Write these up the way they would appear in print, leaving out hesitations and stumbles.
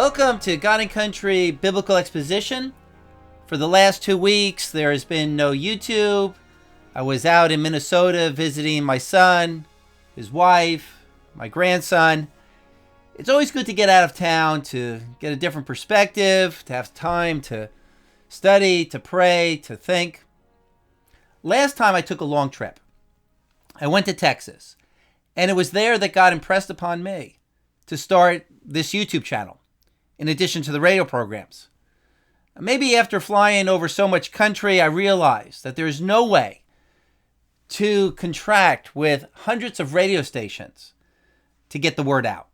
Welcome to God and Country Biblical Exposition. For the last 2 weeks, there has been no YouTube. I was out in Minnesota visiting my son, his wife, my grandson. It's always good to get out of town to get a different perspective, to have time to study, to pray, to think. Last time I took a long trip. I went to Texas, and it was there that God impressed upon me to start this YouTube channel, in addition to the radio programs. Maybe after flying over so much country, I realized that there's no way to contract with hundreds of radio stations to get the word out.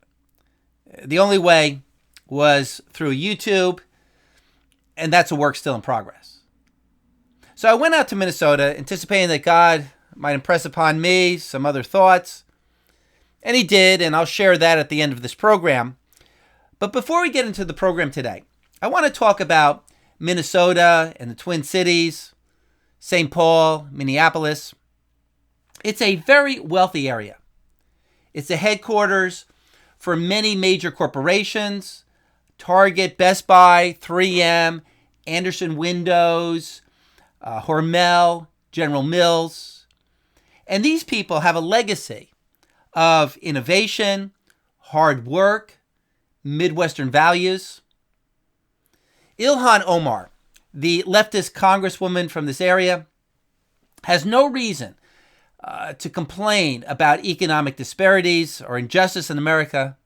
The only way was through YouTube, and that's a work still in progress. So I went out to Minnesota anticipating that God might impress upon me some other thoughts, and he did, and I'll share that at the end of this program. But before we get into the program today, I want to talk about Minnesota and the Twin Cities, St. Paul, Minneapolis. It's a very wealthy area. It's the headquarters for many major corporations: Target, Best Buy, 3M, Anderson Windows, Hormel, General Mills. And these people have a legacy of innovation, hard work, Midwestern values. Ilhan Omar, the leftist congresswoman from this area, has no reason to complain about economic disparities or injustice in America.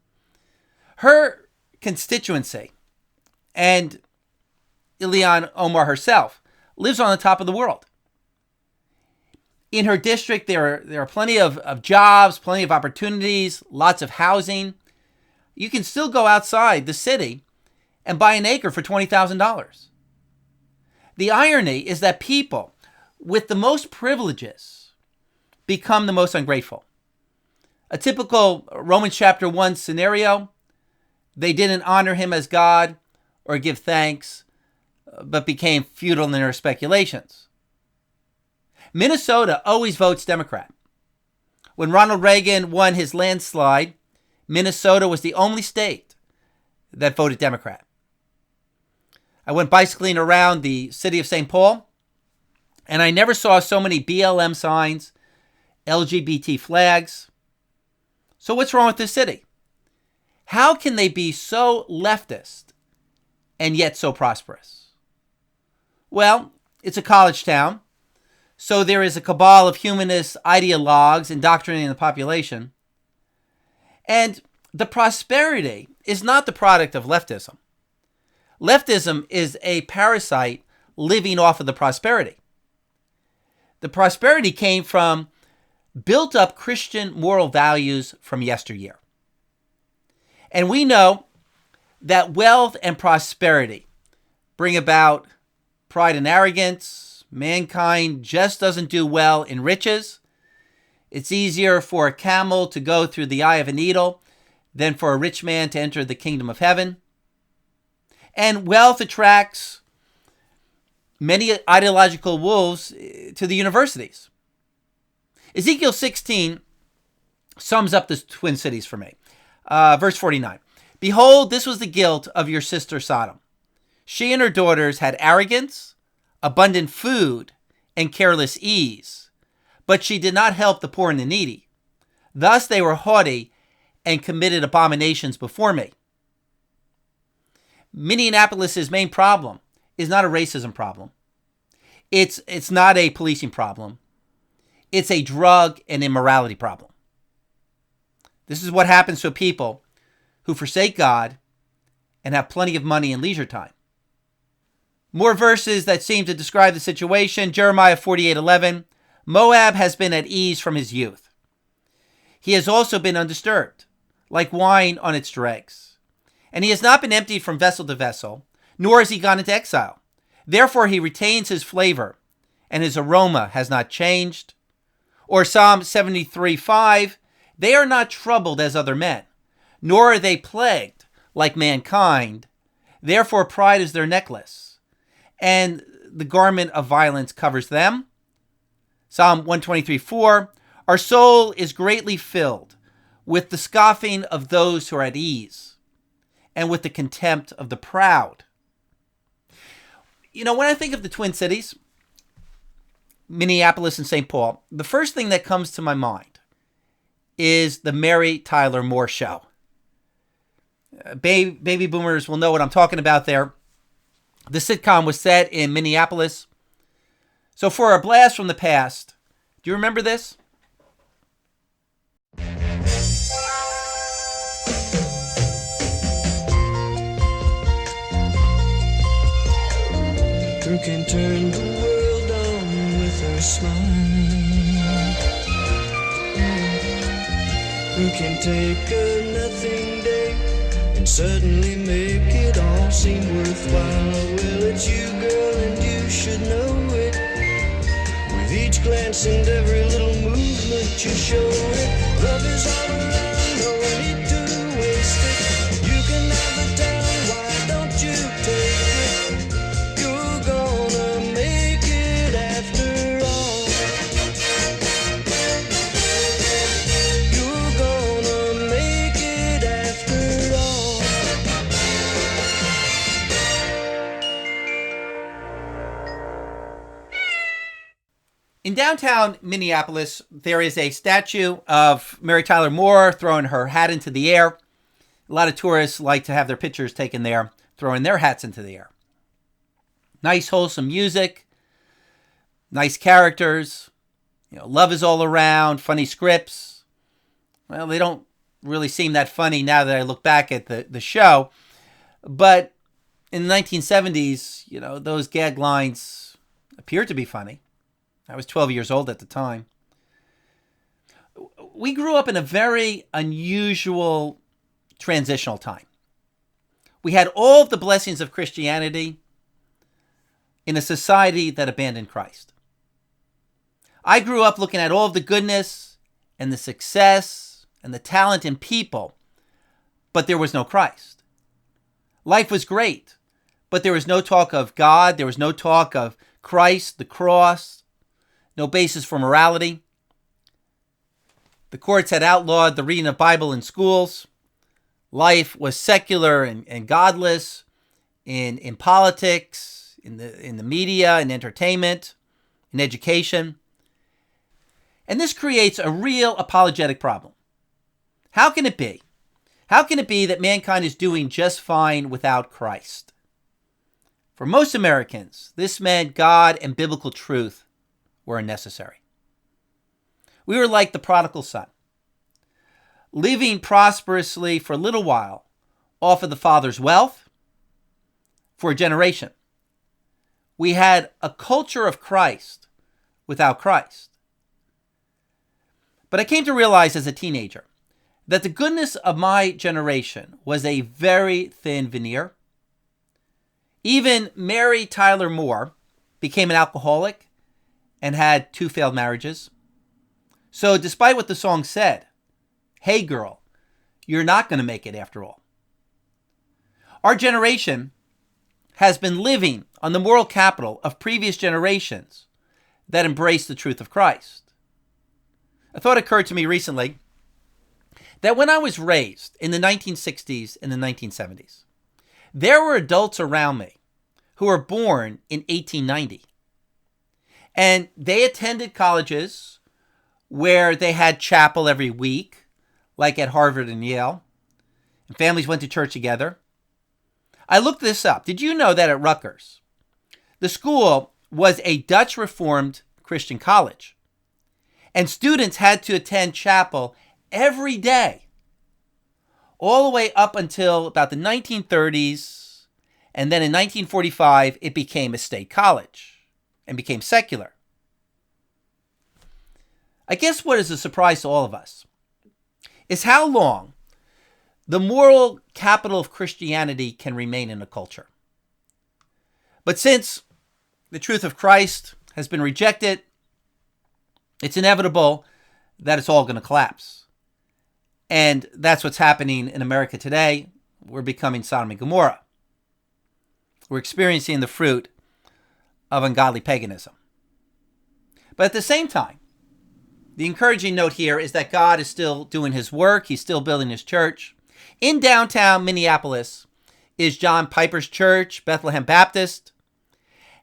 Her constituency, and Ilhan Omar herself, lives on the top of the world. In her district, there are plenty of jobs, plenty of opportunities, lots of housing. You can still go outside the city and buy an acre for $20,000. The irony is that people with the most privileges become the most ungrateful. A typical Romans chapter 1 scenario: they didn't honor him as God or give thanks, but became futile in their speculations. Minnesota always votes Democrat. When Ronald Reagan won his landslide, Minnesota was the only state that voted Democrat. I went bicycling around the city of St. Paul, and I never saw so many BLM signs, LGBT flags. So what's wrong with this city? How can they be so leftist and yet so prosperous? Well, it's a college town, so there is a cabal of humanist ideologues indoctrinating the population. And the prosperity is not the product of leftism. Leftism is a parasite living off of the prosperity. The prosperity came from built-up Christian moral values from yesteryear. And we know that wealth and prosperity bring about pride and arrogance. Mankind just doesn't do well in riches. It's easier for a camel to go through the eye of a needle than for a rich man to enter the kingdom of heaven. And wealth attracts many ideological wolves to the universities. Ezekiel 16 sums up the Twin Cities for me. Verse 49. Behold, this was the guilt of your sister Sodom. She and her daughters had arrogance, abundant food, and careless ease, but she did not help the poor and the needy. Thus they were haughty and committed abominations before me. Minneapolis's main problem is not a racism problem. It's not a policing problem. It's a drug and immorality problem. This is what happens to people who forsake God and have plenty of money and leisure time. More verses that seem to describe the situation. Jeremiah 48:11. Moab has been at ease from his youth. He has also been undisturbed, like wine on its dregs. And he has not been emptied from vessel to vessel, nor has he gone into exile. Therefore he retains his flavor, and his aroma has not changed. Or Psalm 73:5, they are not troubled as other men, nor are they plagued like mankind. Therefore pride is their necklace, and the garment of violence covers them. Psalm 123:4, our soul is greatly filled with the scoffing of those who are at ease, and with the contempt of the proud. You know, when I think of the Twin Cities, Minneapolis and St. Paul, the first thing that comes to my mind is the Mary Tyler Moore Show. Baby boomers will know what I'm talking about there. The sitcom was set in Minneapolis. So for a blast from the past, do you remember this? Who can turn the world on with her smile? Who can take a nothing day and suddenly make it all seem worthwhile? Well, it's you, girl, and you should know it. With each glance and every little movement you show it. Love is all around, no need to waste it. You can have the town, why don't you take it? You're gonna make it after all. You're gonna make it after all. In downtown Minneapolis, there is a statue of Mary Tyler Moore throwing her hat into the air. A lot of tourists like to have their pictures taken there, throwing their hats into the air. Nice, wholesome music, nice characters, love is all around, funny scripts. Well, they don't really seem that funny now that I look back at the show. But in the 1970s, those gag lines appeared to be funny. I was 12 years old at the time. We grew up in a very unusual transitional time. We had all of the blessings of Christianity in a society that abandoned Christ. I grew up looking at all of the goodness and the success and the talent in people, but there was no Christ. Life was great, but there was no talk of God. There was no talk of Christ, the cross, no basis for morality. The courts had outlawed the reading of Bible in schools. Life was secular and godless in politics, in the media, in entertainment, in education. And this creates a real apologetic problem. How can it be? How can it be that mankind is doing just fine without Christ? For most Americans, this meant God and biblical truth were unnecessary. We were like the prodigal son, living prosperously for a little while off of the father's wealth for a generation. We had a culture of Christ without Christ. But I came to realize as a teenager that the goodness of my generation was a very thin veneer. Even Mary Tyler Moore became an alcoholic and had 2 failed marriages. So despite what the song said, hey girl, you're not going to make it after all. Our generation has been living on the moral capital of previous generations that embraced the truth of Christ. A thought occurred to me recently that when I was raised in the 1960s and the 1970s, there were adults around me who were born in 1890. And they attended colleges where they had chapel every week, like at Harvard and Yale. And families went to church together. I looked this up. Did you know that at Rutgers, the school was a Dutch Reformed Christian college? And students had to attend chapel every day, all the way up until about the 1930s. And then in 1945, it became a state college and became secular. I guess what is a surprise to all of us is how long the moral capital of Christianity can remain in a culture. But since the truth of Christ has been rejected, it's inevitable that it's all going to collapse. And that's what's happening in America today. We're becoming Sodom and Gomorrah. We're experiencing the fruit of ungodly paganism. But at the same time, the encouraging note here is that God is still doing his work. He's still building his church. In downtown Minneapolis, is John Piper's church, Bethlehem Baptist.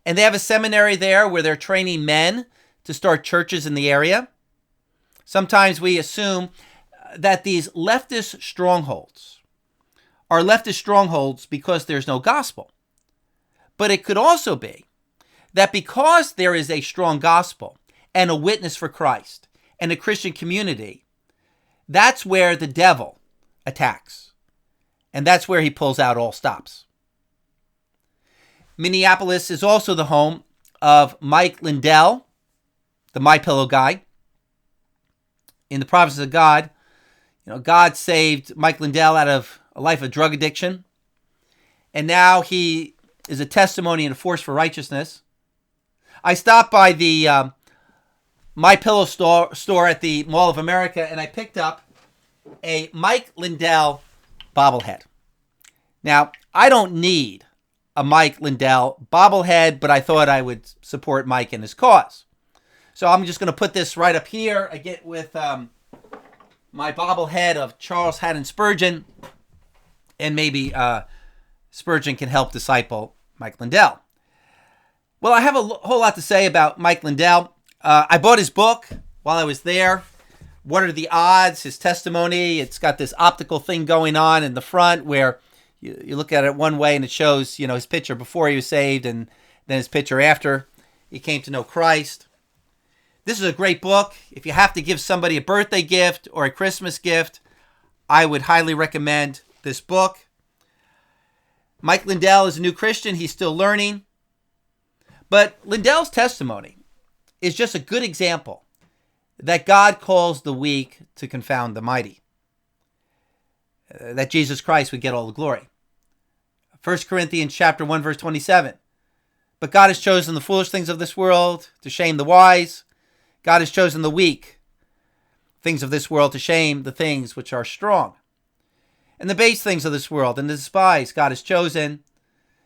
And they have a seminary there where they're training men to start churches in the area. Sometimes we assume that these leftist strongholds are leftist strongholds because there's no gospel. But it could also be that because there is a strong gospel and a witness for Christ and a Christian community, that's where the devil attacks. And that's where he pulls out all stops. Minneapolis is also the home of Mike Lindell, the MyPillow guy. In the Prophesies of God, God saved Mike Lindell out of a life of drug addiction. And now he is a testimony and a force for righteousness. I stopped by the MyPillow store at the Mall of America, and I picked up a Mike Lindell bobblehead. Now, I don't need a Mike Lindell bobblehead, but I thought I would support Mike and his cause. So I'm just going to put this right up here. I get with my bobblehead of Charles Haddon Spurgeon, and maybe Spurgeon can help disciple Mike Lindell. Well, I have a whole lot to say about Mike Lindell. I bought his book while I was there. What are the odds? His testimony. It's got this optical thing going on in the front where you look at it one way and it shows, his picture before he was saved and then his picture after he came to know Christ. This is a great book. If you have to give somebody a birthday gift or a Christmas gift, I would highly recommend this book. Mike Lindell is a new Christian. He's still learning. But Lindell's testimony is just a good example that God calls the weak to confound the mighty. That Jesus Christ would get all the glory. 1 Corinthians chapter 1, verse 27. But God has chosen the foolish things of this world to shame the wise. God has chosen the weak things of this world to shame the things which are strong. And the base things of this world and the despised God has chosen,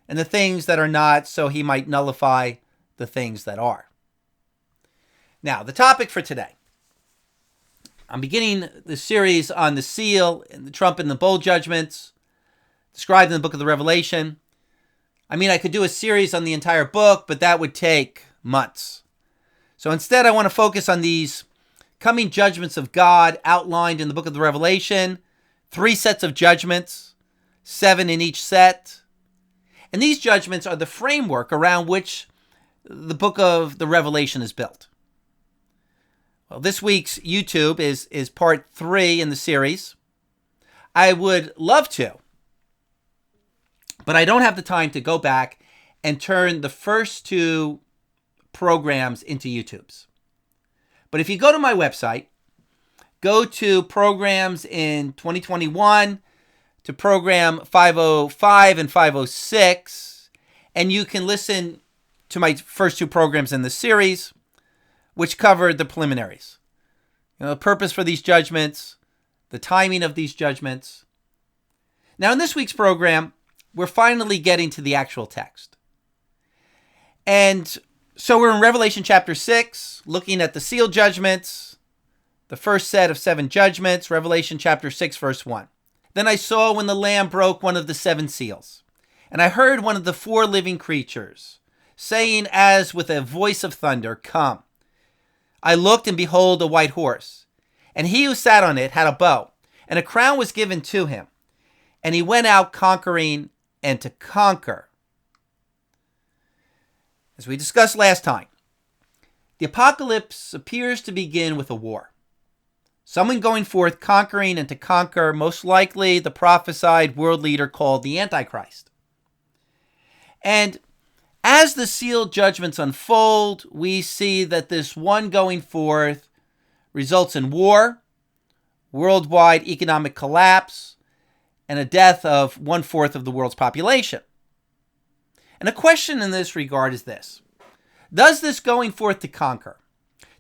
and the things that are not, so he might nullify the things that are. Now, the topic for today. I'm beginning the series on the seal and the trumpet and the bowl judgments described in the book of the Revelation. I could do a series on the entire book, but that would take months. So instead, I want to focus on these coming judgments of God outlined in the book of the Revelation. 3 sets of judgments, 7 in each set. And these judgments are the framework around which the book of the Revelation is built. Well, this week's YouTube is part 3 in the series. I would love to, but I don't have the time to go back and turn the first 2 programs into YouTubes. But if you go to my website, go to programs in 2021 to program 505 and 506, and you can listen to my first 2 programs in the series, which covered the preliminaries. The purpose for these judgments, the timing of these judgments. Now, in this week's program, we're finally getting to the actual text. And so we're in Revelation chapter 6, looking at the seal judgments, the first set of 7 judgments, Revelation chapter 6, verse 1. Then I saw when the Lamb broke one of the 7 seals, and I heard one of the 4 living creatures, saying as with a voice of thunder, "Come." I looked, and behold, a white horse, and he who sat on it had a bow, and a crown was given to him, and he went out conquering and to conquer. As we discussed last time, the apocalypse appears to begin with a war. Someone going forth conquering and to conquer, most likely the prophesied world leader called the Antichrist. And as the sealed judgments unfold, we see that this one going forth results in war, worldwide economic collapse, and a death of 1/4 of the world's population. And a question in this regard is this: does this going forth to conquer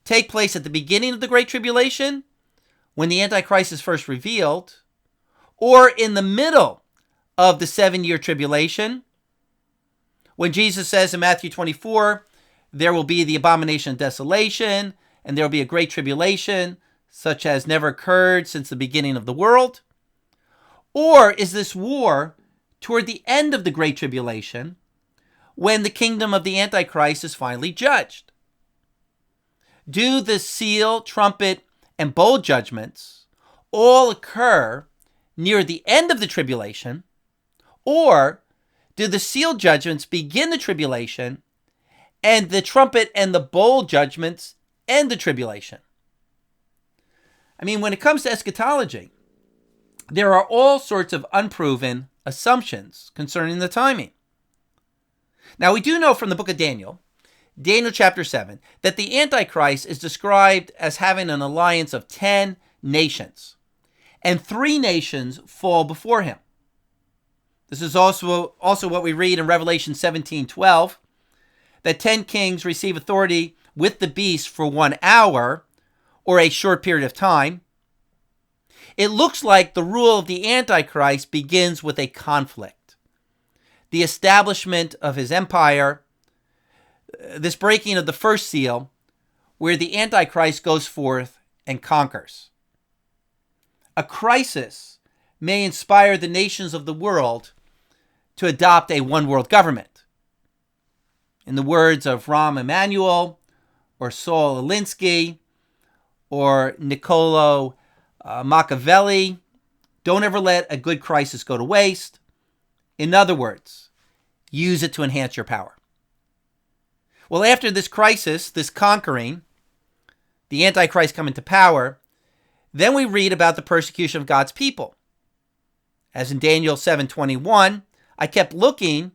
take place at the beginning of the Great Tribulation, when the Antichrist is first revealed, or in the middle of the 7-year tribulation, when Jesus says in Matthew 24, there will be the abomination of desolation, and there will be a great tribulation, such as never occurred since the beginning of the world? Or is this war toward the end of the Great Tribulation, when the kingdom of the Antichrist is finally judged? Do the seal, trumpet, and bowl judgments all occur near the end of the tribulation, or do the seal judgments begin the tribulation and the trumpet and the bowl judgments end the tribulation? I mean, when it comes to eschatology, there are all sorts of unproven assumptions concerning the timing. Now, we do know from the book of Daniel, Daniel chapter 7, that the Antichrist is described as having an alliance of 10 nations, and 3 nations fall before him. This is also what we read in Revelation 17:12, that 10 kings receive authority with the beast for 1 hour, or a short period of time. It looks like the rule of the Antichrist begins with a conflict, the establishment of his empire, this breaking of the first seal, where the Antichrist goes forth and conquers. A crisis may inspire the nations of the world to adopt a one-world government. In the words of Rahm Emanuel, or Saul Alinsky, or Niccolo Machiavelli, don't ever let a good crisis go to waste. In other words, use it to enhance your power. Well, after this crisis, this conquering, the Antichrist coming to power, then we read about the persecution of God's people. As in Daniel 7:21, I kept looking,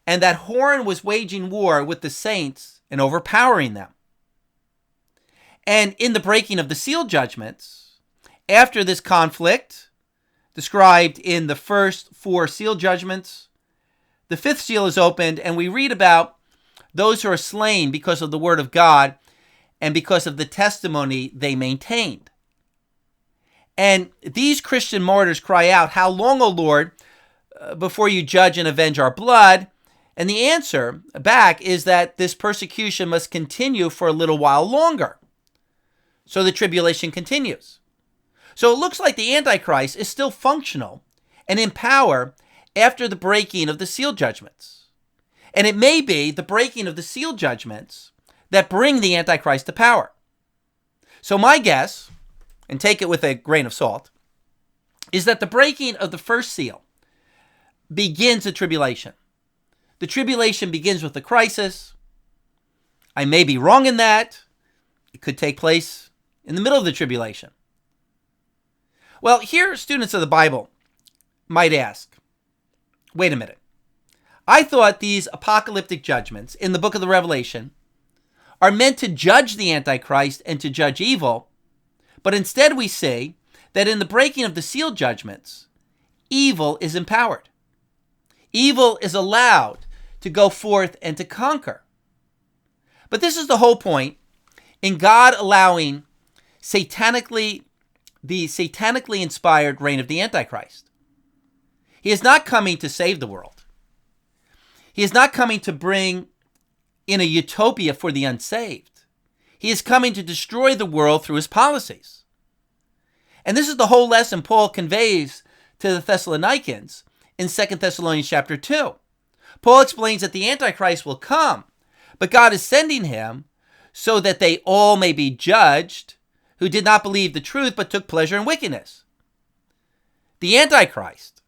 and that horn was waging war with the saints and overpowering them. And in the breaking of the seal judgments, after this conflict, described in the first 4 seal judgments, the 5th seal is opened, and we read about those who are slain because of the word of God and because of the testimony they maintained. And these Christian martyrs cry out, "How long, O Lord, before you judge and avenge our blood?" And the answer back is that this persecution must continue for a little while longer. So the tribulation continues. So it looks like the Antichrist is still functional and in power after the breaking of the seal judgments. And it may be the breaking of the seal judgments that bring the Antichrist to power. So my guess, and take it with a grain of salt, is that the breaking of the first seal begins the tribulation. The tribulation begins with the crisis. I may be wrong in that. It could take place in the middle of the tribulation. Well, here students of the Bible might ask, wait a minute. I thought these apocalyptic judgments in the book of the Revelation are meant to judge the Antichrist and to judge evil, but instead we see that in the breaking of the seal judgments, evil is empowered. Evil is allowed to go forth and to conquer. But this is the whole point in God allowing the satanically inspired reign of the Antichrist. He is not coming to save the world. He is not coming to bring in a utopia for the unsaved. He is coming to destroy the world through his policies. And this is the whole lesson Paul conveys to the Thessalonians in 2 Thessalonians chapter 2. Paul explains that the Antichrist will come, but God is sending him so that they all may be judged who did not believe the truth but took pleasure in wickedness. The Antichrist,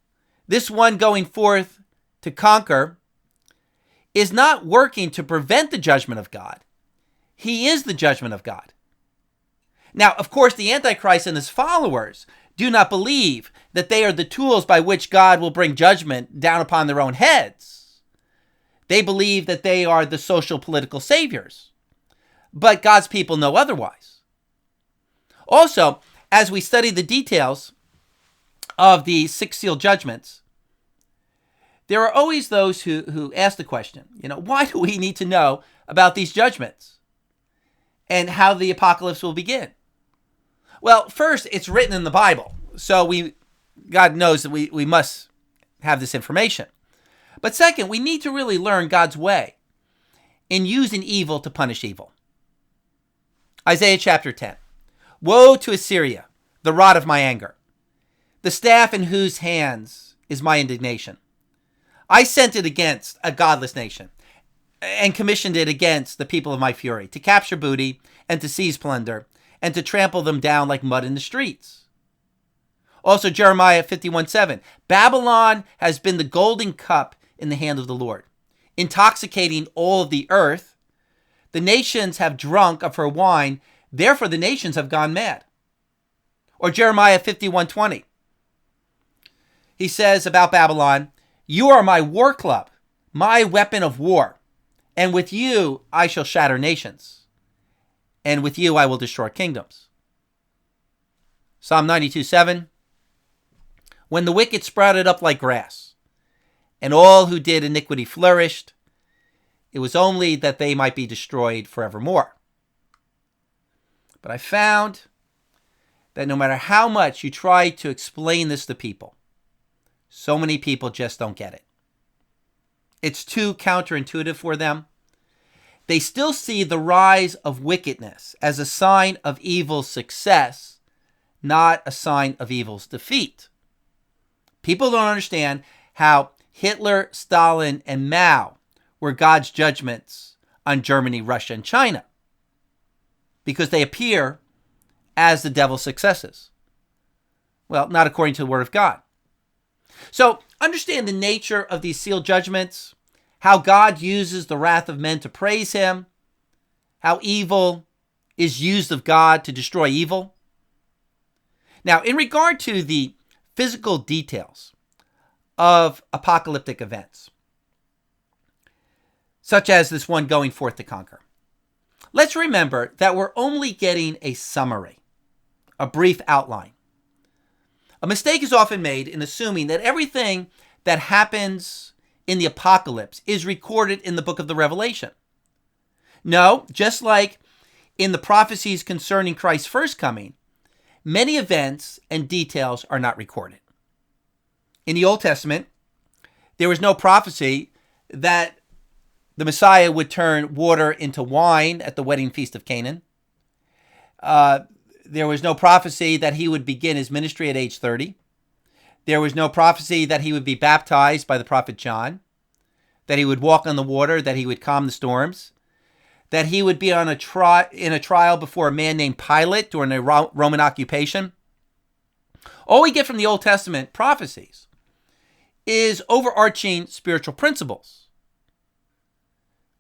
this one going forth to conquer, is not working to prevent the judgment of God. He is the judgment of God. Now, of course, the Antichrist and his followers do not believe that they are the tools by which God will bring judgment down upon their own heads. They believe that they are the social political saviors. But God's people know otherwise. Also, as we study the details of the 6 seal judgments, there are always those who ask the question, why do we need to know about these judgments and how the apocalypse will begin? Well, first, it's written in the Bible, so God knows that we must have this information. But second, we need to really learn God's way in using evil to punish evil. Isaiah chapter 10. Woe to Assyria, the rod of my anger, the staff in whose hands is my indignation. I sent it against a godless nation and commissioned it against the people of my fury to capture booty and to seize plunder and to trample them down like mud in the streets. Also, Jeremiah 51:7. Babylon has been the golden cup in the hand of the Lord, intoxicating all of the earth. The nations have drunk of her wine, therefore the nations have gone mad. Or Jeremiah 51:20. He says about Babylon, you are my war club, my weapon of war, and with you I shall shatter nations, and with you I will destroy kingdoms. Psalm 92:7. When the wicked sprouted up like grass, and all who did iniquity flourished, it was only that they might be destroyed forevermore. But I found that no matter how much you try to explain this to people, so many people just don't get it. It's too counterintuitive for them. They still see the rise of wickedness as a sign of evil's success, not a sign of evil's defeat. People don't understand how Hitler, Stalin, and Mao were God's judgments on Germany, Russia, and China, because they appear as the devil's successes. Well, not according to the Word of God. So understand the nature of these sealed judgments, how God uses the wrath of men to praise him, how evil is used of God to destroy evil. Now, in regard to the physical details of apocalyptic events, such as this one going forth to conquer, let's remember that we're only getting a summary, a brief outline. A mistake is often made in assuming that everything that happens in the apocalypse is recorded in the book of the Revelation. No, just like in the prophecies concerning Christ's first coming, many events and details are not recorded. In the Old Testament, there was no prophecy that the Messiah would turn water into wine at the wedding feast of Canaan. There was no prophecy that he would begin his ministry at age 30. There was no prophecy that he would be baptized by the prophet John, that he would walk on the water, that he would calm the storms, that he would be in a trial before a man named Pilate during the Roman occupation. All we get from the Old Testament prophecies is overarching spiritual principles.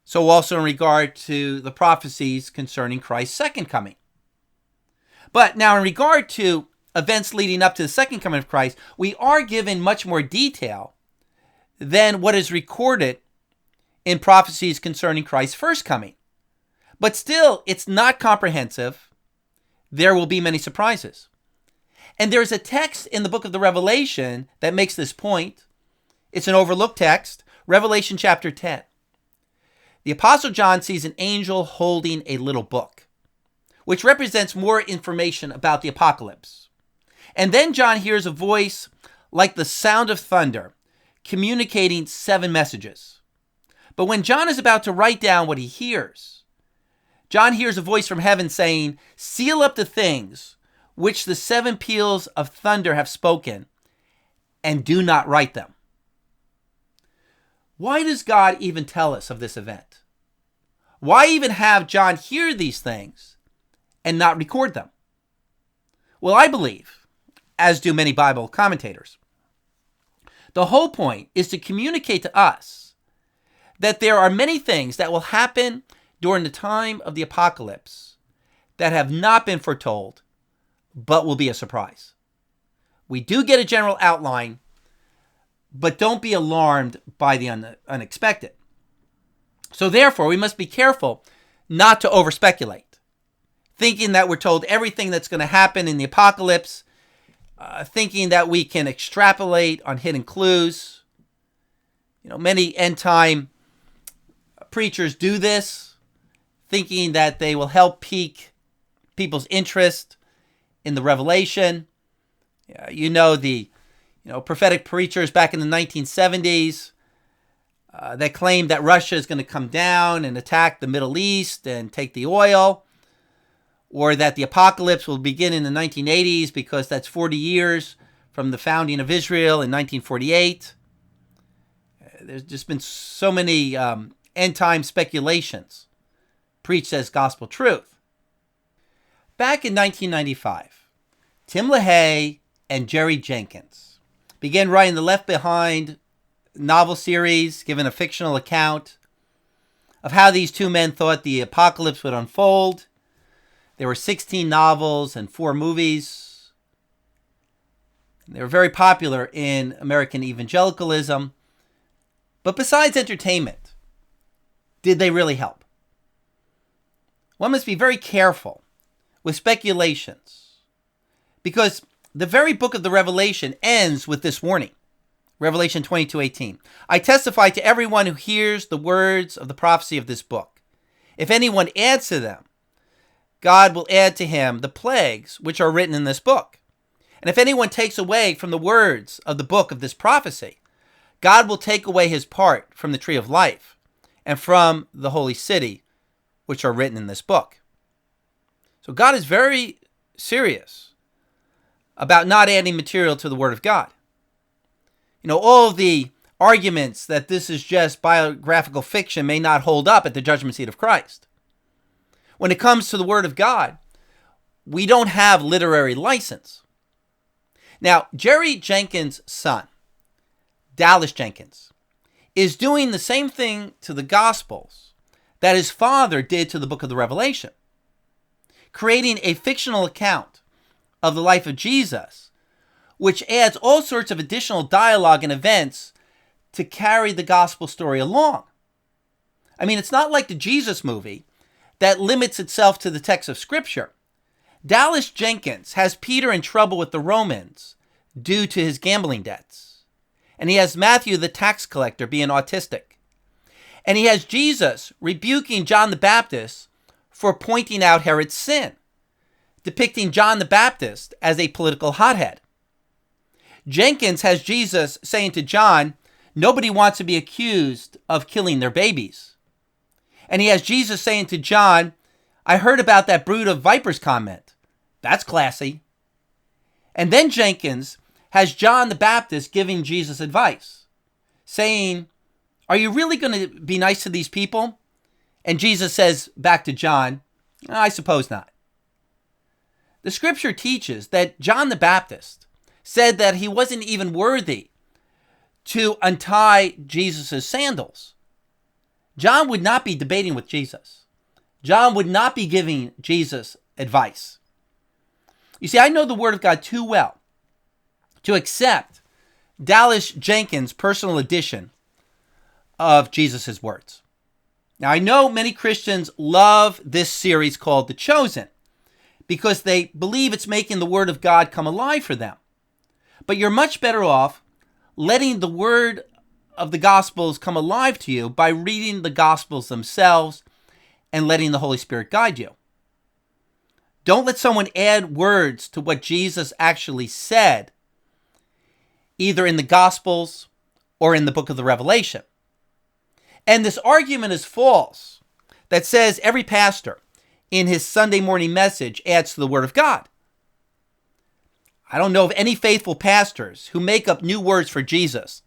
So also in regard to the prophecies concerning Christ's second coming. But now in regard to events leading up to the second coming of Christ, we are given much more detail than what is recorded in prophecies concerning Christ's first coming. But still, it's not comprehensive. There will be many surprises. And there's a text in the book of the Revelation that makes this point. It's an overlooked text, Revelation chapter 10. The Apostle John sees an angel holding a little book, which represents more information about the apocalypse. And then John hears a voice like the sound of thunder, communicating 7 messages. But when John is about to write down what he hears, John hears a voice from heaven saying, "Seal up the things which the 7 peals of thunder have spoken, and do not write them." Why does God even tell us of this event? Why even have John hear these things and not record them? Well, I believe, as do many Bible commentators, the whole point is to communicate to us that there are many things that will happen during the time of the apocalypse that have not been foretold, but will be a surprise. We do get a general outline, but don't be alarmed by the unexpected. So therefore, we must be careful not to over-speculate, thinking that we're told everything that's going to happen in the apocalypse, thinking that we can extrapolate on hidden clues. Many end-time preachers do this, thinking that they will help pique people's interest in the revelation. The prophetic preachers back in the 1970s that claimed that Russia is going to come down and attack the Middle East and take the oil, or that the apocalypse will begin in the 1980s because that's 40 years from the founding of Israel in 1948. There's just been so many end-time speculations preached as gospel truth. Back in 1995, Tim LaHaye and Jerry Jenkins began writing the Left Behind novel series, giving a fictional account of how these two men thought the apocalypse would unfold. There were 16 novels and 4 movies. They were very popular in American evangelicalism. But besides entertainment, did they really help? One must be very careful with speculations, because the very book of the Revelation ends with this warning. Revelation 22:18. I testify to everyone who hears the words of the prophecy of this book. If anyone adds to them, God will add to him the plagues which are written in this book. And if anyone takes away from the words of the book of this prophecy, God will take away his part from the tree of life and from the holy city which are written in this book. So God is very serious about not adding material to the word of God. All of the arguments that this is just biographical fiction may not hold up at the judgment seat of Christ. When it comes to the word of God, we don't have literary license. Now, Jerry Jenkins' son, Dallas Jenkins, is doing the same thing to the Gospels that his father did to the book of the Revelation, creating a fictional account of the life of Jesus, which adds all sorts of additional dialogue and events to carry the gospel story along. I mean, it's not like the Jesus movie that limits itself to the text of Scripture. Dallas Jenkins has Peter in trouble with the Romans due to his gambling debts. And he has Matthew the tax collector being autistic. And he has Jesus rebuking John the Baptist for pointing out Herod's sin, depicting John the Baptist as a political hothead. Jenkins has Jesus saying to John, nobody wants to be accused of killing their babies. And he has Jesus saying to John, I heard about that brood of vipers comment. That's classy. And then Jenkins has John the Baptist giving Jesus advice, saying, are you really going to be nice to these people? And Jesus says back to John, I suppose not. The scripture teaches that John the Baptist said that he wasn't even worthy to untie Jesus' sandals. John would not be debating with Jesus. John would not be giving Jesus advice. You see, I know the Word of God too well to accept Dallas Jenkins' personal edition of Jesus' words. Now, I know many Christians love this series called The Chosen because they believe it's making the Word of God come alive for them. But you're much better off letting the word of the Gospels come alive to you by reading the Gospels themselves and letting the Holy Spirit guide you. Don't let someone add words to what Jesus actually said, either in the Gospels or in the book of the Revelation. And this argument is false that says every pastor in his Sunday morning message adds to the Word of God. I don't know of any faithful pastors who make up new words for Jesus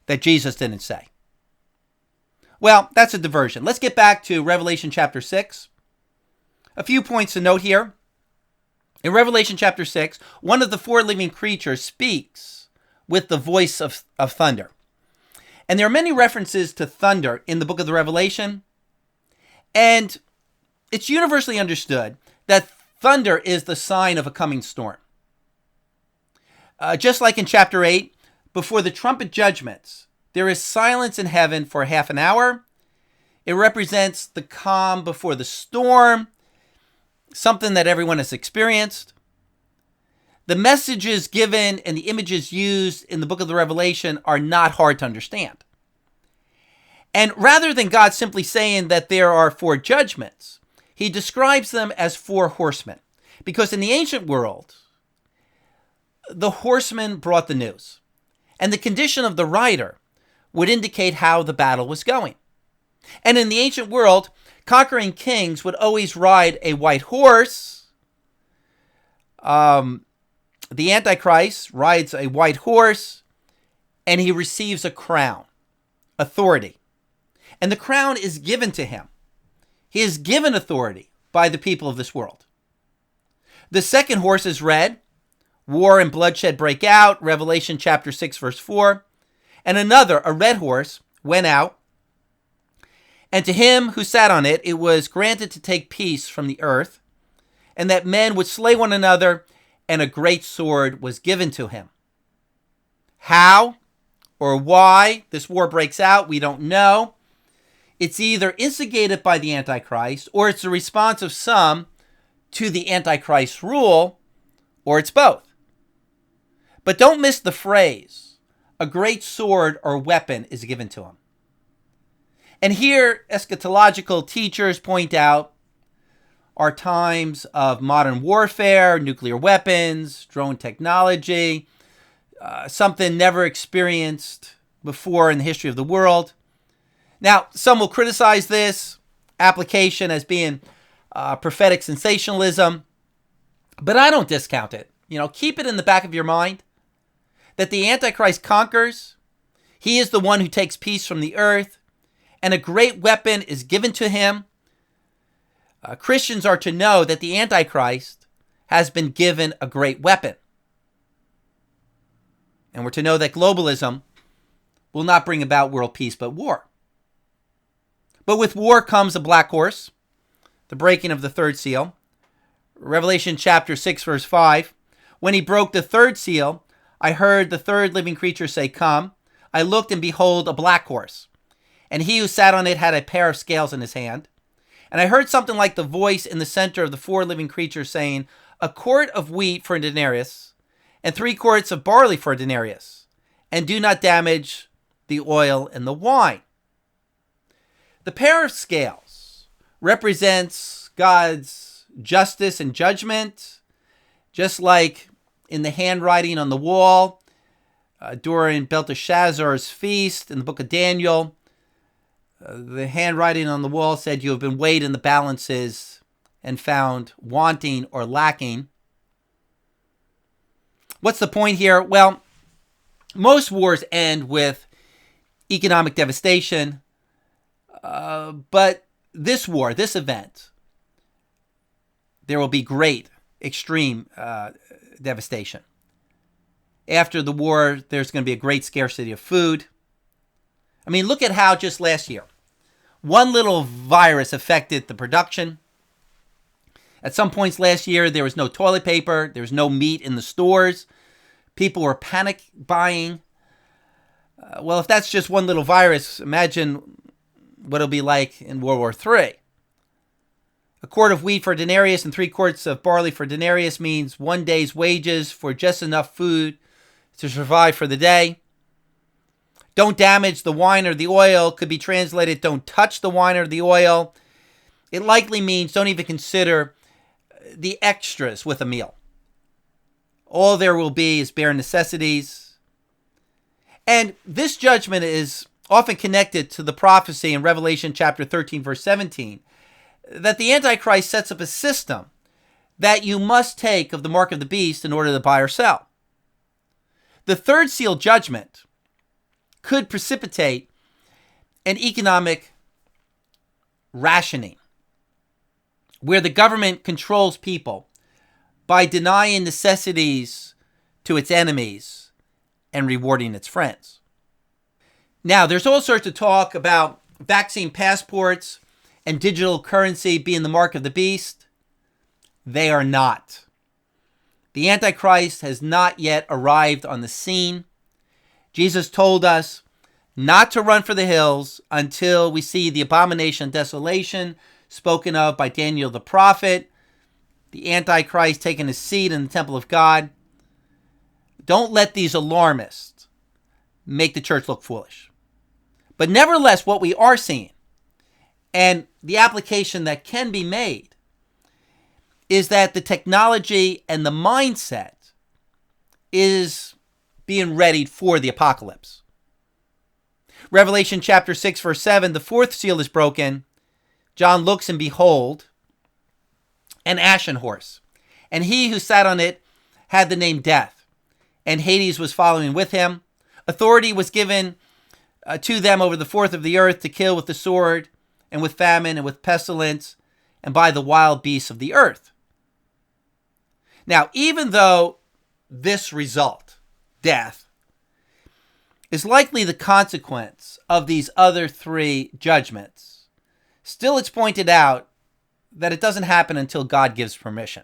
that Jesus didn't say. Well, that's a diversion. Let's get back to Revelation chapter 6. A few points to note here. In Revelation chapter 6, one of the 4 living creatures speaks with the voice of thunder. And there are many references to thunder in the book of the Revelation. And it's universally understood that thunder is the sign of a coming storm. Just like in chapter 8, before the trumpet judgments, there is silence in heaven for half an hour. It represents the calm before the storm, something that everyone has experienced. The messages given and the images used in the book of the Revelation are not hard to understand. And rather than God simply saying that there are 4 judgments, he describes them as 4 horsemen. Because in the ancient world, the horsemen brought the news. And the condition of the rider would indicate how the battle was going. And in the ancient world, conquering kings would always ride a white horse. The Antichrist rides a white horse, and he receives a crown. authority. And the crown is given to him. He is given authority by the people of this world. The second horse is red. War and bloodshed break out. Revelation chapter 6, verse 4. And another, a red horse, went out. And to him who sat on it, it was granted to take peace from the earth, and that men would slay one another, and a great sword was given to him. How or why this war breaks out, we don't know. It's either instigated by the Antichrist, or it's the response of some to the Antichrist's rule, or it's both. But don't miss the phrase, a great sword or weapon is given to him. And here, eschatological teachers point out are times of modern warfare, nuclear weapons, drone technology, something never experienced before in the history of the world. Now, some will criticize this application as being prophetic sensationalism, but I don't discount it. Keep it in the back of your mind that the Antichrist conquers. He is the one who takes peace from the earth, and a great weapon is given to him. Christians are to know that the Antichrist has been given a great weapon. And we're to know that globalism will not bring about world peace, but war. But with war comes a black horse, the breaking of the third seal. Revelation chapter 6, verse 5. When he broke the third seal, I heard the third living creature say, "Come." I looked, and behold, a black horse. And he who sat on it had a pair of scales in his hand. And I heard something like the voice in the center of the four living creatures saying, "A quart of wheat for a denarius, and 3 quarts of barley for a denarius, and do not damage the oil and the wine." The pair of scales represents God's justice and judgment, just like in the handwriting on the wall during Belteshazzar's feast in the book of Daniel. The handwriting on the wall said, "You have been weighed in the balances and found wanting or lacking." What's the point here? Well, most wars end with economic devastation, but this war, this event, there will be great, extreme devastation. After the war, there's going to be a great scarcity of food. I mean, look at how just last year, one little virus affected the production. At some points last year, there was no toilet paper. There was no meat in the stores. People were panic buying. Well, if that's just one little virus, imagine what it'll be like in World War III. A quart of wheat for a denarius and 3 quarts of barley for a denarius means 1 day's wages for just enough food to survive for the day. Don't damage the wine or the oil could be translated, don't touch the wine or the oil. It likely means don't even consider the extras with a meal. All there will be is bare necessities. And this judgment is often connected to the prophecy in Revelation chapter 13, verse 17, that the Antichrist sets up a system that you must take of the mark of the beast in order to buy or sell. The third seal judgment could precipitate an economic rationing, where the government controls people by denying necessities to its enemies and rewarding its friends. Now, there's all sorts of talk about vaccine passports and digital currency being the mark of the beast. They are not. The Antichrist has not yet arrived on the scene. Jesus told us not to run for the hills until we see the abomination of desolation spoken of by Daniel the prophet, the Antichrist taking his seat in the temple of God. Don't let these alarmists make the church look foolish. But nevertheless, what we are seeing, and the application that can be made, is that the technology and the mindset is being readied for the apocalypse. Revelation chapter 6, verse 7, the fourth seal is broken. John looks, and behold, an ashen horse. And he who sat on it had the name Death, and Hades was following with him. Authority was given to them over the fourth of the earth to kill with the sword and with famine and with pestilence and by the wild beasts of the earth. Now, even though this result, death, is likely the consequence of these other three judgments, still it's pointed out that it doesn't happen until God gives permission.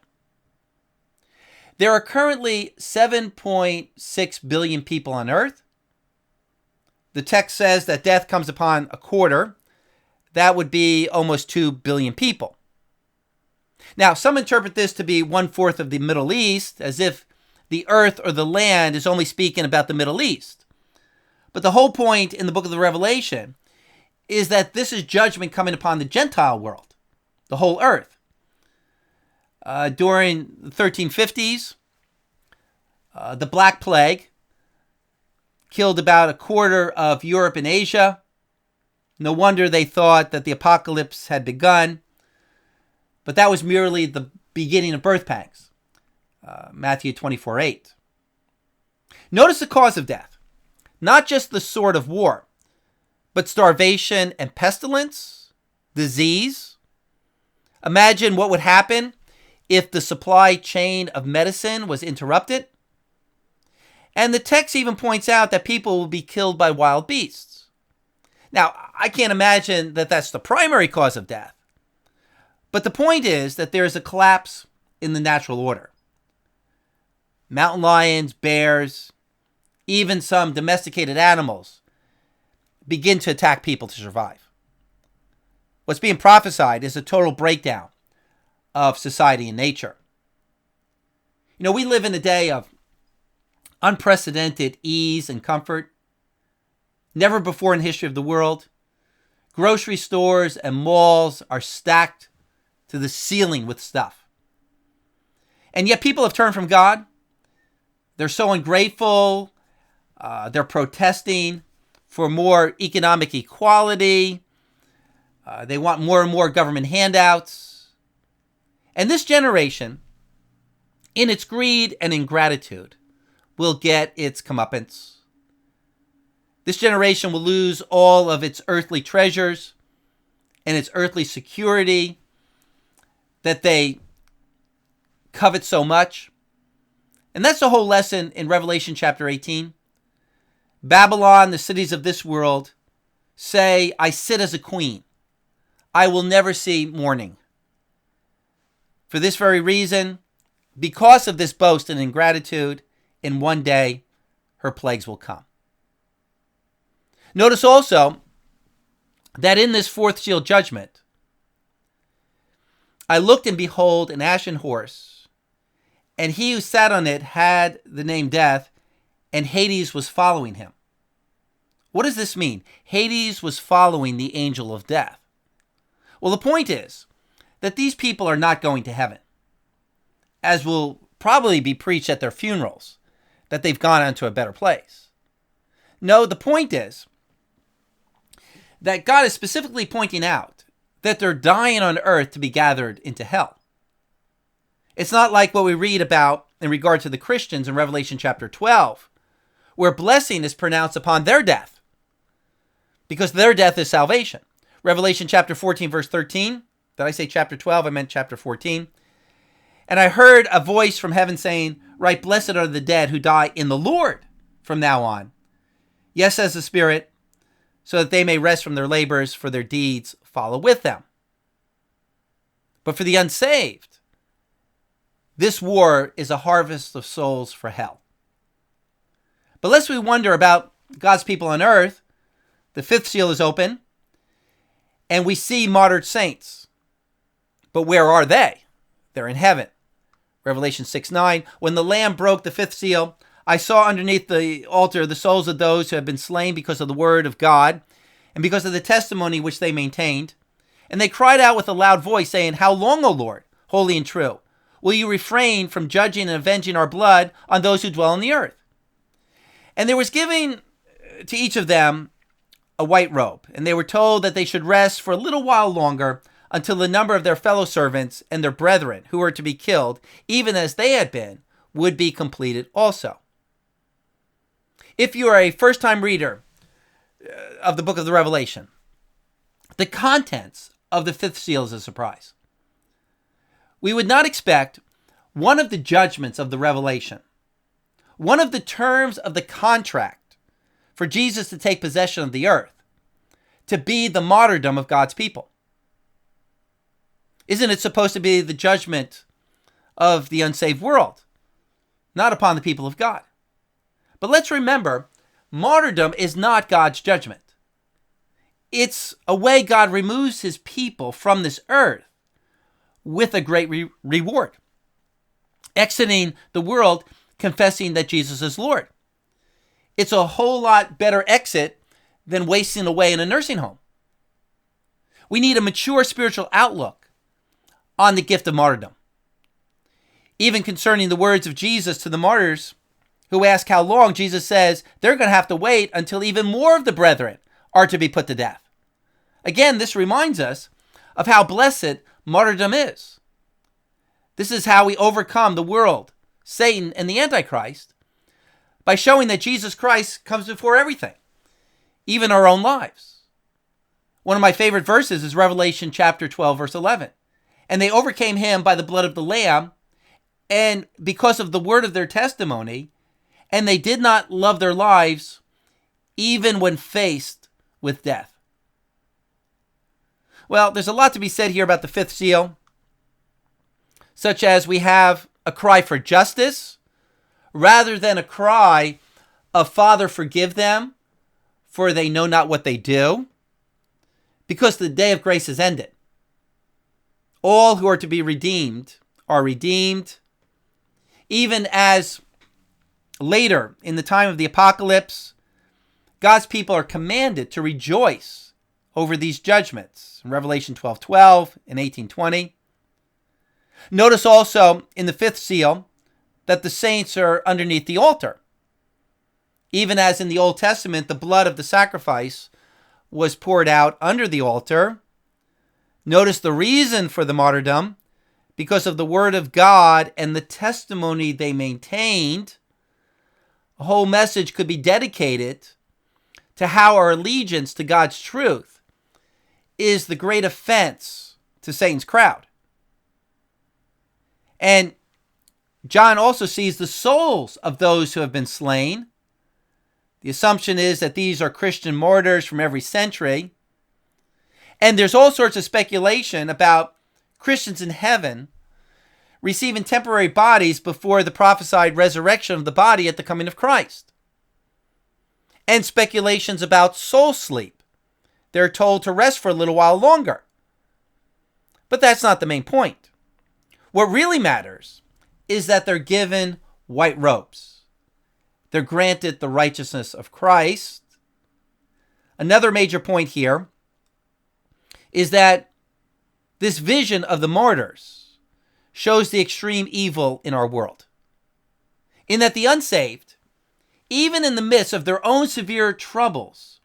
There are currently 7.6 billion people on earth. The text says that death comes upon a quarter. That would be almost 2 billion people. Now, some interpret this to be 1/4 of the Middle East, as if the earth or the land is only speaking about the Middle East. But the whole point in the book of the Revelation is that this is judgment coming upon the Gentile world, the whole earth. During the 1350s, the Black Plague killed about a quarter of Europe and Asia. No wonder they thought that the apocalypse had begun. But that was merely the beginning of birth pangs. Matthew 24:8. Notice the cause of death. Not just the sword of war, but starvation and pestilence, disease. Imagine what would happen if the supply chain of medicine was interrupted. And the text even points out that people will be killed by wild beasts. Now, I can't imagine that that's the primary cause of death. But the point is that there is a collapse in the natural order. Mountain lions, bears, even some domesticated animals begin to attack people to survive. What's being prophesied is a total breakdown of society and nature. You know, we live in a day of unprecedented ease and comfort. Never before in the history of the world. Grocery stores and malls are stacked to the ceiling with stuff. And yet people have turned from God. They're so ungrateful. They're protesting for more economic equality. They want more and more government handouts. And this generation, in its greed and ingratitude, will get its comeuppance. This generation will lose all of its earthly treasures and its earthly security that they covet so much. And that's the whole lesson in Revelation chapter 18. Babylon, the cities of this world, say, I sit as a queen. I will never see mourning. For this very reason, because of this boast and ingratitude, in one day, her plagues will come. Notice also that in this fourth seal judgment, I looked and behold an ashen horse, and he who sat on it had the name Death, and Hades was following him. What does this mean? Hades was following the angel of death. Well, the point is that these people are not going to heaven, as will probably be preached at their funerals, that they've gone on to a better place. No, the point is that God is specifically pointing out that they're dying on earth to be gathered into hell. It's not like what we read about in regard to the Christians in Revelation chapter 12, where blessing is pronounced upon their death, because their death is salvation. Revelation chapter 14, verse 13. Did I say chapter 12? I meant chapter 14. And I heard a voice from heaven saying, Right, blessed are the dead who die in the Lord from now on. Yes, says the Spirit, so that they may rest from their labors, for their deeds follow with them. But for the unsaved, this war is a harvest of souls for hell. But lest we wonder about God's people on earth, the fifth seal is open, and we see martyred saints. But where are they? They're in heaven. Revelation 6:9. When the Lamb broke the fifth seal, I saw underneath the altar the souls of those who have been slain because of the word of God and because of the testimony which they maintained. And they cried out with a loud voice, saying, How long, O Lord, holy and true, will you refrain from judging and avenging our blood on those who dwell on the earth? And there was given to each of them a white robe, and they were told that they should rest for a little while longer until the number of their fellow servants and their brethren who were to be killed, even as they had been, would be completed also. If you are a first-time reader of the book of the Revelation. The contents of the fifth seal is a surprise. We would not expect one of the judgments of the Revelation, one of the terms of the contract for Jesus to take possession of the earth, to be the martyrdom of God's people. Isn't it supposed to be the judgment of the unsaved world, not upon the people of God? But let's remember, martyrdom is not God's judgment. It's a way God removes his people from this earth with a great reward, exiting the world, confessing that Jesus is Lord. It's a whole lot better exit than wasting away in a nursing home. We need a mature spiritual outlook on the gift of martyrdom. Even concerning the words of Jesus to the martyrs who ask how long, Jesus says they're going to have to wait until even more of the brethren are to be put to death. Again, this reminds us of how blessed martyrdom is. This is how we overcome the world, Satan, and the Antichrist, by showing that Jesus Christ comes before everything, even our own lives. One of my favorite verses is Revelation chapter 12, verse 11. And they overcame him by the blood of the Lamb, and because of the word of their testimony, and they did not love their lives even when faced with death. Well, there's a lot to be said here about the fifth seal, such as we have a cry for justice rather than a cry of Father, forgive them, for they know not what they do, because the day of grace is ended. All who are to be redeemed are redeemed, even as later in the time of the apocalypse, God's people are commanded to rejoice over these judgments in Revelation 12:12 and 18:20. Notice also in the fifth seal that the saints are underneath the altar. Even as in the Old Testament, the blood of the sacrifice was poured out under the altar. Notice the reason for the martyrdom, because of the word of God and the testimony they maintained. A whole message could be dedicated to how our allegiance to God's truth is the great offense to Satan's crowd. And John also sees the souls of those who have been slain. The assumption is that these are Christian martyrs from every century. And there's all sorts of speculation about Christians in heaven receiving temporary bodies before the prophesied resurrection of the body at the coming of Christ. And speculations about soul sleep. They're told to rest for a little while longer. But that's not the main point. What really matters is that they're given white robes. They're granted the righteousness of Christ. Another major point here is that this vision of the martyrs shows the extreme evil in our world. In that the unsaved, even in the midst of their own severe troubles,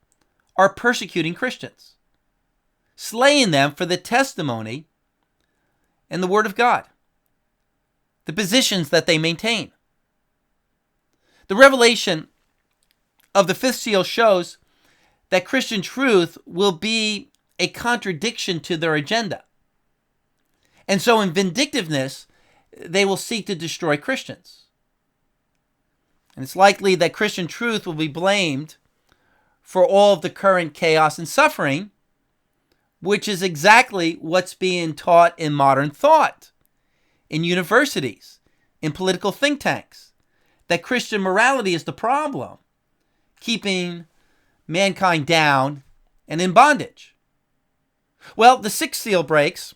are persecuting Christians, slaying them for the testimony and the word of God, the positions that they maintain. The revelation of the fifth seal shows that Christian truth will be a contradiction to their agenda. And so in vindictiveness, they will seek to destroy Christians. And it's likely that Christian truth will be blamed for all of the current chaos and suffering, which is exactly what's being taught in modern thought, in universities, in political think tanks, that Christian morality is the problem, keeping mankind down and in bondage. Well, the sixth seal breaks,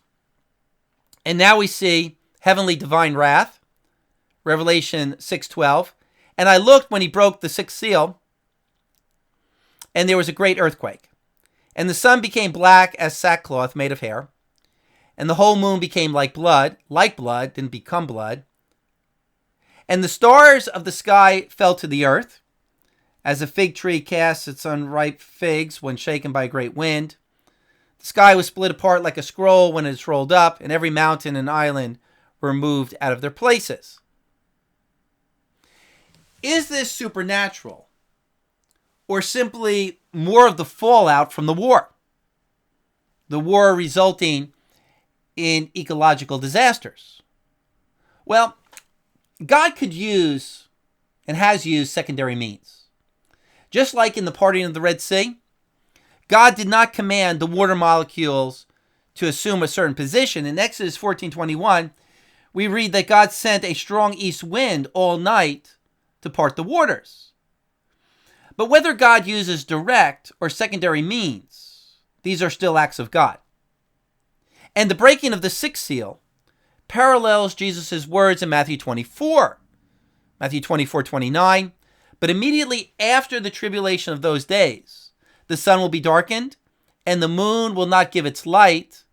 and now we see heavenly divine wrath, Revelation 6:12. And I looked when he broke the sixth seal, and there was a great earthquake. And the sun became black as sackcloth made of hair, and the whole moon became like blood, didn't become blood. And the stars of the sky fell to the earth, as a fig tree casts its unripe figs when shaken by a great wind. The sky was split apart like a scroll when it is rolled up, and every mountain and island were moved out of their places. Is this supernatural, or simply more of the fallout from the war resulting in ecological disasters. Well, God could use and has used secondary means. Just like in the parting of the Red Sea, God did not command the water molecules to assume a certain position. In Exodus 14:21, we read that God sent a strong east wind all night to part the waters. But whether God uses direct or secondary means, these are still acts of God. And the breaking of the sixth seal parallels Jesus' words in Matthew 24:29. But immediately after the tribulation of those days, the sun will be darkened, and the moon will not give its light,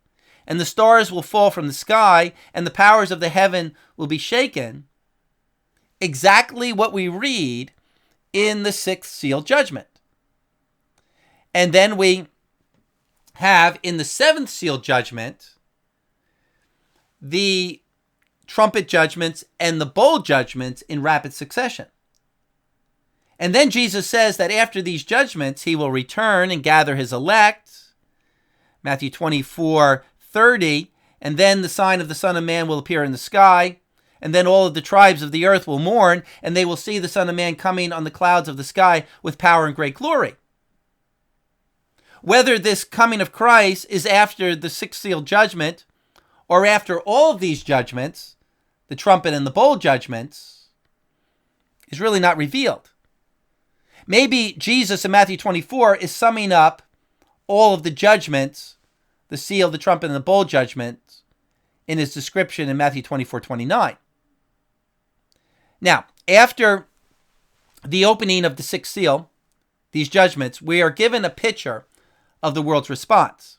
and the stars will fall from the sky, and the powers of the heaven will be shaken. Exactly what we read in the sixth seal judgment. And then we have in the seventh seal judgment the trumpet judgments and the bowl judgments in rapid succession. And then Jesus says that after these judgments, he will return and gather his elect. Matthew 24:30. And then the sign of the Son of Man will appear in the sky. And then all of the tribes of the earth will mourn, and they will see the Son of Man coming on the clouds of the sky with power and great glory. Whether this coming of Christ is after the sixth seal judgment or after all of these judgments, the trumpet and the bowl judgments, is really not revealed. Maybe Jesus in Matthew 24 is summing up all of the judgments, the seal, the trumpet, and the bowl judgments, in his description in Matthew 24:29. Now, after the opening of the sixth seal, these judgments, we are given a picture of the world's response.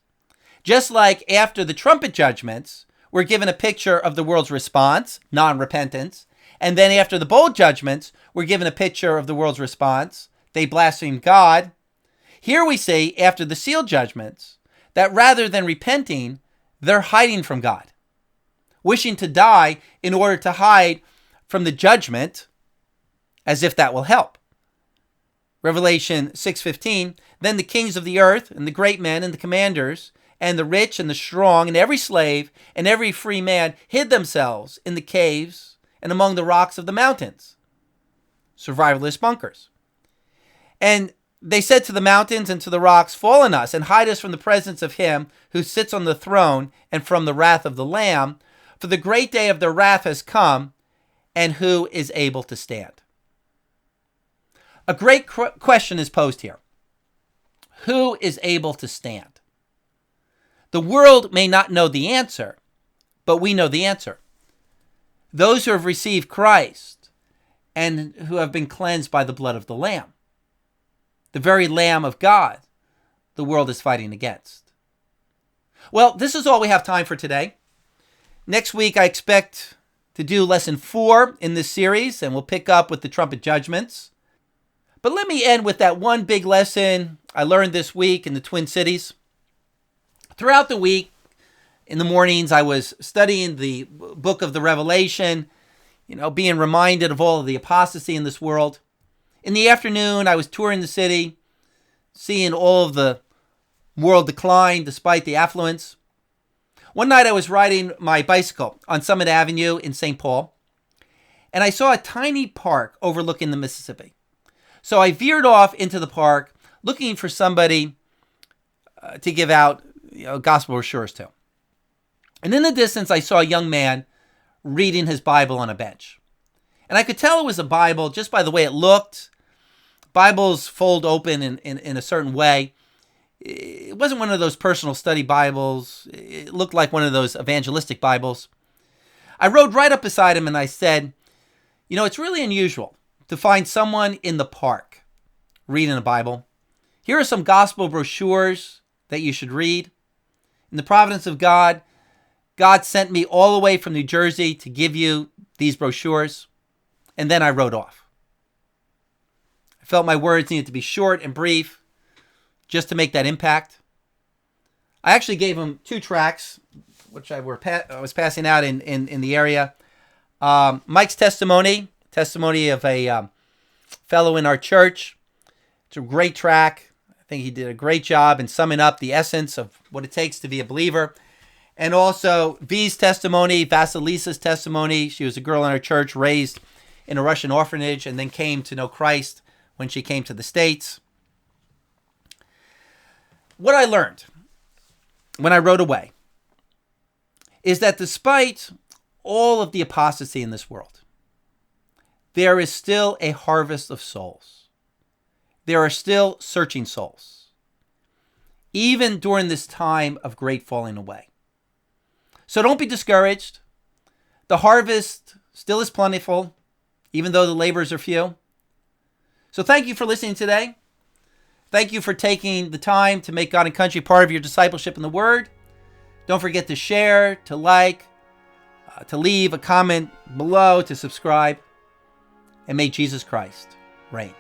Just like after the trumpet judgments, we're given a picture of the world's response, non-repentance. And then after the bowl judgments, we're given a picture of the world's response. They blasphemed God. Here we see, after the seal judgments, that rather than repenting, they're hiding from God, wishing to die in order to hide from the judgment, as if that will help. Revelation 6:15, then the kings of the earth and the great men and the commanders and the rich and the strong and every slave and every free man hid themselves in the caves and among the rocks of the mountains, survivalist bunkers. And they said to the mountains and to the rocks, fall on us and hide us from the presence of him who sits on the throne and from the wrath of the Lamb, for the great day of their wrath has come, and who is able to stand? A great question is posed here. Who is able to stand? The world may not know the answer, but we know the answer. Those who have received Christ and who have been cleansed by the blood of the Lamb. The very Lamb of God the world is fighting against. Well, this is all we have time for today. Next week, I expect to do lesson 4 in this series, and we'll pick up with the trumpet judgments. But let me end with that one big lesson I learned this week in the Twin Cities. Throughout the week, in the mornings, I was studying the book of the Revelation, being reminded of all of the apostasy in this world. In the afternoon, I was touring the city, seeing all of the world decline despite the affluence. One night I was riding my bicycle on Summit Avenue in St. Paul, and I saw a tiny park overlooking the Mississippi. So I veered off into the park looking for somebody to give out gospel brochures to. And in the distance, I saw a young man reading his Bible on a bench. And I could tell it was a Bible just by the way it looked. Bibles fold open in a certain way. It wasn't one of those personal study Bibles. It looked like one of those evangelistic Bibles. I rode right up beside him and I said, it's really unusual to find someone in the park reading a Bible. Here are some gospel brochures that you should read. In the providence of God, God sent me all the way from New Jersey to give you these brochures. And then I rode off. I felt my words needed to be short and brief just to make that impact. I actually gave him 2 tracts, which I was passing out in the area. Mike's testimony of a fellow in our church. It's a great track. I think he did a great job in summing up the essence of what it takes to be a believer. And also V's testimony, Vasilisa's testimony. She was a girl in her church raised in a Russian orphanage and then came to know Christ when she came to the States. What I learned when I rode away is that despite all of the apostasy in this world, there is still a harvest of souls. There are still searching souls, even during this time of great falling away. So don't be discouraged. The harvest still is plentiful, even though the laborers are few. So thank you for listening today. Thank you for taking the time to make God and country part of your discipleship in the Word. Don't forget to share, to like, to leave a comment below, to subscribe. And may Jesus Christ reign.